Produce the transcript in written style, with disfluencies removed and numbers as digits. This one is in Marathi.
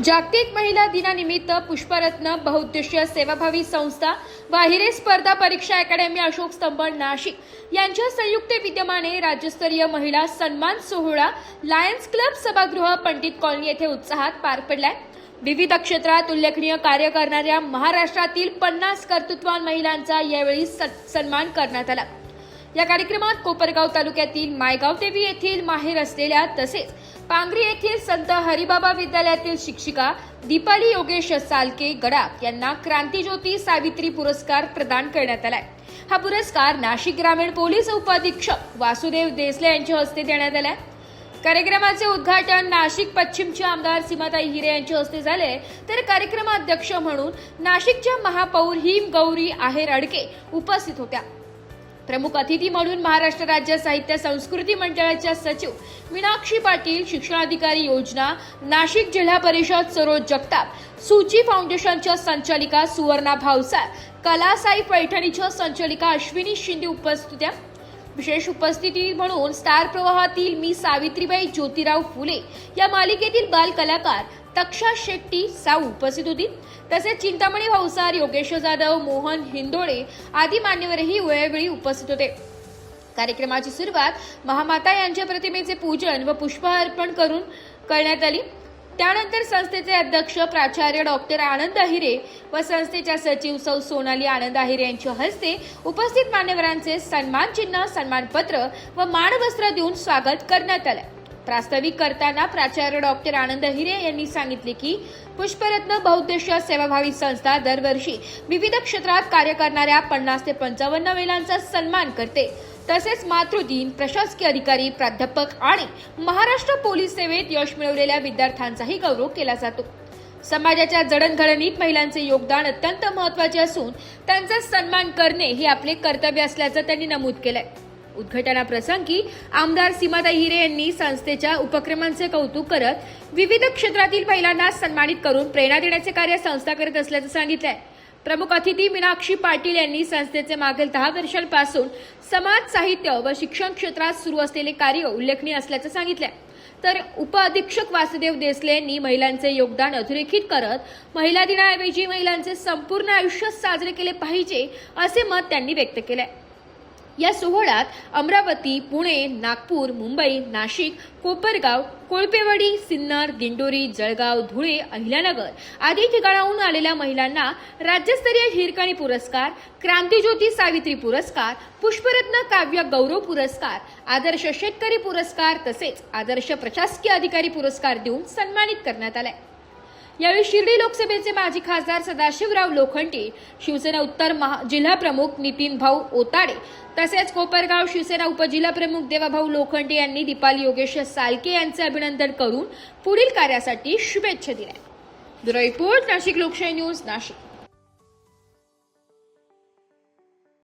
जागतिक महिला दिनानिमित्त पुष्परत्न बहुउद्देशीय सेवाभावी संस्था वाहिरे स्पर्धा परीक्षा अकॅडमी अशोक स्तंभ नाशिक यांच्या संयुक्त विद्यमाने राज्यस्तरीय महिला सन्मान सोहळा लायन्स क्लब सभागृह पंडित कॉलनी येथे उत्साहात पार पडलाय। विविध क्षेत्रात उल्लेखनीय कार्य करणाऱ्या महाराष्ट्रातील 50 कर्तृत्ववान महिलांचा यावेळी सन्मान करण्यात आला। या कार्यक्रमात कोपरगाव तालुक्यातील मायगाव देवी येथील माहेर असलेल्या तसेच पांगरी येथील संत हरिबाबा विद्यालयातील शिक्षिका दीपाली योगेश सालके गडाख यांना क्रांतिज्योती सावित्री पुरस्कार प्रदान करण्यात आलाय। हा पुरस्कार नाशिक ग्रामीण पोलीस उपअधीक्षक वासुदेव देसले यांच्या हस्ते देण्यात आलाय। कार्यक्रमाचे उद्घाटन नाशिक पश्चिमचे आमदार सीमाताई हिरे यांच्या हस्ते झाले, तर कार्यक्रमाध्यक्ष म्हणून नाशिकच्या महापौर हिम गौरी आहेर अडके उपस्थित होत्या। प्रमुख अतिथी म्हणून महाराष्ट्र राज्य साहित्य संस्कृती मंडळाच्या सचिव मीनाक्षी पाटील, शिक्षणाधिकारी योजना नाशिक जिल्हा परिषद सरोज जगताप, सूची फाउंडेशनच्या संचालिका सुवर्णा भावसार, कलासाई पैठणीच्या संचालिका अश्विनी शिंदे उपस्थित होत्या। विशेष उपस्थिती म्हणून स्टार प्रवाहातील मी सावित्रीबाई ज्योतिराव फुले या मालिकेतील बाल कलाकार तक्षा शेट्टी साऊ उपस्थित होती। तसेच चिंतामणी भाऊसार, योगेश जाधव, मोहन हिंदोळे आदी मान्यवरही वेळोवेळी उपस्थित होते। कार्यक्रमाची सुरुवात महामाता यांच्या प्रतिमेचे पूजन व पुष्पहार अर्पण करून करण्यात आली। त्यानंतर संस्थेचे अध्यक्ष प्राचार्य डॉक्टर आनंद अहिरे व संस्थेच्या सचिव सौ सोनाली आनंद अहिरे यांच्या हस्ते उपस्थित मान्यवरांचे सन्मान चिन्ह, सन्मानपत्र व मानवस्त्र देऊन स्वागत करण्यात आले। प्रास्ताविक करताना प्राचार्य डॉक्टर आनंद हिरे यांनी सांगितले की पुष्परत्न बहुउद्देशीय सेवाभावी संस्था दरवर्षी विविध क्षेत्रात कार्य करणाऱ्या 50 ते 55 महिलांचा सन्मान करते। तसेच मातृदिन, प्रशासकीय अधिकारी, प्राध्यापक आणि महाराष्ट्र पोलीस सेवेत यश मिळवलेल्या विद्यार्थ्यांचाही गौरव केला जातो। समाजाच्या जडणघडणीत महिलांचे योगदान अत्यंत महत्त्वाचे असून त्यांचा सन्मान करणे हे आपले कर्तव्य असल्याचं त्यांनी नमूद केलंय। उद्घाटनाप्रसंगी आमदार सीमाताई हिरे यांनी संस्थेच्या उपक्रमांचे कौतुक करत विविध क्षेत्रातील महिलांना सन्मानित करून प्रेरणा देण्याचे कार्य संस्था करत असल्याचं सांगितलंय। प्रमुख अतिथी मीनाक्षी पाटील यांनी संस्थेचे मागील 10 वर्षांपासून समाज, साहित्य व शिक्षण क्षेत्रात सुरू असलेले कार्य उल्लेखनीय असल्याचं सांगितलंय। तर उपअधीक्षक वासुदेव देसले यांनी महिलांचे योगदान अधोरेखित करत महिला दिनाऐवजी महिलांचे संपूर्ण आयुष्य साजरे केले पाहिजे असे मत त्यांनी व्यक्त केलंय। या सोहळ्यात अमरावती, पुणे, नागपूर, मुंबई, नाशिक, कोपरगाव, कोळपेवाडी, सिन्नर, दिंडोरी, जळगाव, धुळे, अहिल्यानगर आदी ठिकाणाहून आलेल्या महिलांना राज्यस्तरीय हिरकणी पुरस्कार, क्रांतिज्योती सावित्री पुरस्कार, पुष्परत्न काव्य गौरव पुरस्कार, आदर्श शेतकरी पुरस्कार तसेच आदर्श प्रशासकीय अधिकारी पुरस्कार देऊन सन्मानित करण्यात आले। यावेळी शिर्डी लोकसभेचे माजी खासदार सदाशिवराव लोखंडे, शिवसेना उत्तर जिल्हा प्रमुख नितीन भाऊ ओताडे तसेच कोपरगाव शिवसेना उपजिल्हा प्रमुख देवाभाऊ लोखंडे यांनी दीपाली योगेश सालके यांचे अभिनंदन करून पुढील कार्यासाठी शुभेच्छा दिल्या। ब्युरो रिपोर्ट, नाशिक लोकशाही न्यूज, नाशिक।